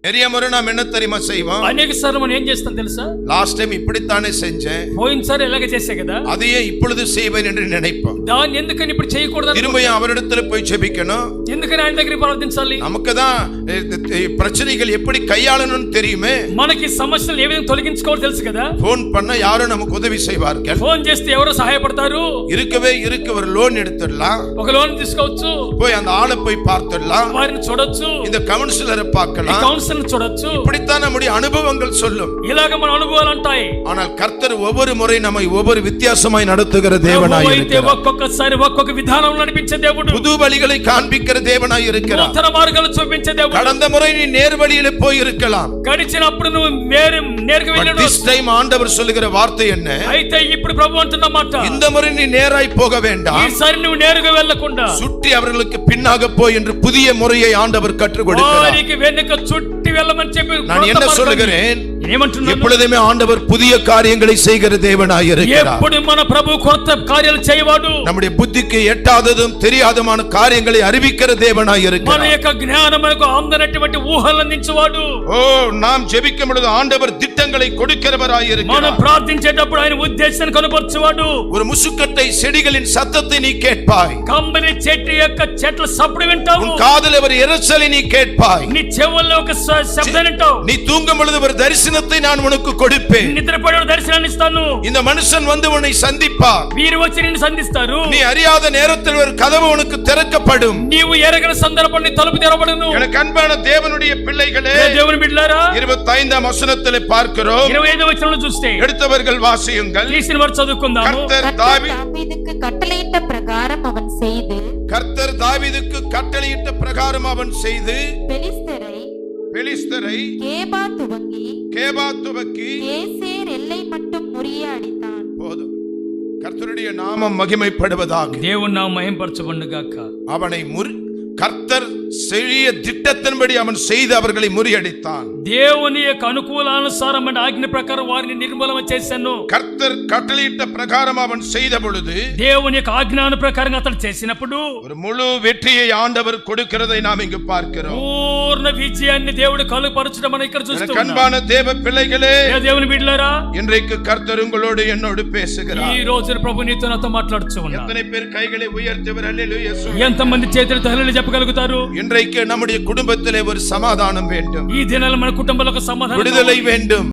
நிறைய முறை நாம் என்ன தெரியுமா செய்வோம்? అనేక సార్లు మనం ఏం చేస్తాం తెలుసా? லாஸ்ட் டைம் இப்படித்தானே செஞ்சேன், పోయినసారి ఇలాగే చేసే కదా, அதையே இப்பொழுது செய்வேன் என்று நினைப்போம். దాన్ని ఎందుకని ఇప్పుడు చేయకూడదు? திரும்பியும் அவரிடத்துல போய் ஜெபிக்கணும். ఎందుకని ఆయన దగ్గరికి ప్రార్థించాలి? நமக்கு தான் பிரச்சனைகள் எப்படி கையாளணும்னு தெரியுமே. మనకి సమస్యలు ఏ విధంగా తొలగించుకోవాలో తెలుసు కదా. போன் பண்ண யாரும் நமக்கு உதவி செய்வார்கள். ఫోన్ చేస్తే ఎవరు సహాయపడతారు? இருக்கவே ஒரு லோன் எடுத்துடலாம், ఒక లోన్ తీసుకోవచ్చు, போய் அந்த ஆளை போய் பார்த்துடலாம், వారిని చూడొచ్చు, இந்த కౌన్సిలரை பார்க்கலாம், కౌన్సిలర్ చూడొచ్చు. இப்படித்தான் நம்முடைய அனுபவங்கள் சொல்லும். ఇలాగ మన అనుభవాలు ఉంటాయి. ஆனால் கர்த்தர் ஒவ்வொரு முறை நம்மை ஒவ்வொரு வித்தியாசமாய் நடத்துகிற தேவனாய் இருக்கிறார். ఒక్కొక్కసారి ఒక్కొక్క విధానంలో నడిపించే దేవుడు, புது வழிகளை காண்பிக்கிற தேவனாய் இருக்கிறார். నూతన మార్గాలు చూపించే దేవుడు. கடந்த முறை நீ நேர் வழியிலே போய் இருக்கலாம், గడిచినప్పుడు నువ్వు నేరుగా వెళ్ళను. this time ஆண்டவர் சொல்லுகிற வார்த்தை என்ன? అయితే ఇప్పుడు ప్రభు అంటున్న మాట, இந்த முறை நீ நேராய் போக வேண்டாம், ఈసారి నువ్వు నేరుగా వెళ్ళకుండా சுற்றி அவர்களுக்கு பின்னாக போய் என்று புதிய முறையை ஆண்டவர் கற்றுக் கொடுக்கிறார். వారికి వెనుక చుట్టి వెళ్ళమని చెప్పి நான் என்ன சொல்லுகிறேன்? ఏమంటున్నాను? எப்பொழுதுமே ஆண்டவர் புதிய காரியங்களை செய்கிற தேவனாய் இருக்கிறார். ఎప్పుడు మన ప్రభు కొత్త కార్యాలు చేయవాడు. நம்முடைய புத்திக்கு எட்டாததும் தெரியாதமான காரியங்களை அறிவிக்கிற தேவனாய் మన இருக்கிறார். యొక్క జ్ఞానమునకు అందనటువంటి ఊహలు అందించువాడు. ஓ, நாம் ஜெபிக்கும் பொழுது ஆண்டவர் திட்டங்களை கொடுக்கிறவராய் మనం இருக்கிறார். ప్రార్థించేటప్పుడు ఆయన ఉద్దేశాన్ని కనపరచువాడు. ஒரு முசுக்கட்டை செடிகளின் சத்தத்தை நீ கேட்பாய், కంబలి చెట్టు యొక్క చెట్ల సప్పుడు వింటావు. உன் காதில் ஒரு இரைச்சலை நீ கேட்பாய், నీ చెవుల్లో ఒక శబ్దం వింటావు. நீ தூங்கும் பொழுது ஒரு தரிசனத்தை நான் உனக்கு கொடுப்பேன். నిద్రపోయే దర్శనాన్ని ఇస్తాను. இந்த மனுஷன் வந்து உன்னை சந்திப்பார், వీరు వచ్చి నిన్ను సంధిస్తారు. நீ அறியாத நேரத்தில் ஒரு கதவு உனக்கு திறக்கப்படும். నీవు ఎరగని సందర్భంలో తలుపు తెరవబడును. எனக்கு அன்பான தேவனுடைய பிள்ளைகளே, దేవుని బిడ్డలారా, 25ஆம் வசனத்திலே பார்க்கிறோம். 25వ వచనంలో చూస్తే, எடுத்தவர்கள் வாசியுங்கள். తీసిన వారు చదువుకుందాము. கர்த்தர் தாவீதுக்கு கட்டளையிட்ட பிரகாரம் அவன் செய்து, கர்த்தர் தாவீதுக்கு கட்டளையிட்ட பிரகாரம் அவன் செய்து, பெலிஸ்தரை கேபா துவக்கி ஏசேர் எல்லை மட்டும் முறிய அடித்தான். போதும். கர்த்தருடைய நாமம் மகிமைப்படுவதாக. దేవుని నామం మహిమపరచబడును గాక. அவனை கர்த்தர் செய்ய திட்டத்தின்படி அவன் செய்து அவர்களை முறியடித்தான். దేవుని యొక్క అనుకూలానుసారమైన ఆజ్ఞ ప్రకారం వారిని నిర్మూలన చేశాను. கர்த்தர் கட்டளையிட்ட பிரகாரம் அவன் செய்த பொழுது, దేవుని యొక్క ఆజ్ఞాన ప్రకారం అతడు చేసినప్పుడు ஒரு முழு வெற்றியை ஆண்டவர் கொடுக்கிறதை நாம் இங்கு பார்க்கிறோம். పూర్ణ విజయాన్ని దేవుడు కలుగపరచడం మనం ఇక్కడ చూస్తున్నాం. அன்பான தேவ பிள்ளைகளே, దేవుని బిడ్డలారా, இன்றைக்கு கர்த்தர் உங்களோடு என்னோடு பேசுகிறார். ఈ రోజు ప్రభు నీతో నాతో మాట్లాడుచు ఉన్నారు. எத்தனை பேர் கைகளை உயர்த்திவர் హల్లెలూయా? ఎంతమంది చేతులతో హల్లెలూయా చెప్పగలుగుతారు? இன்றைக்கு நம்முடைய குடும்பத்திலே ஒரு சமாதானம் வேண்டும், ఈ దినాల్లో మన కుటుంబంలో ఒక సమాధానం, விடுதலை வேண்டும்.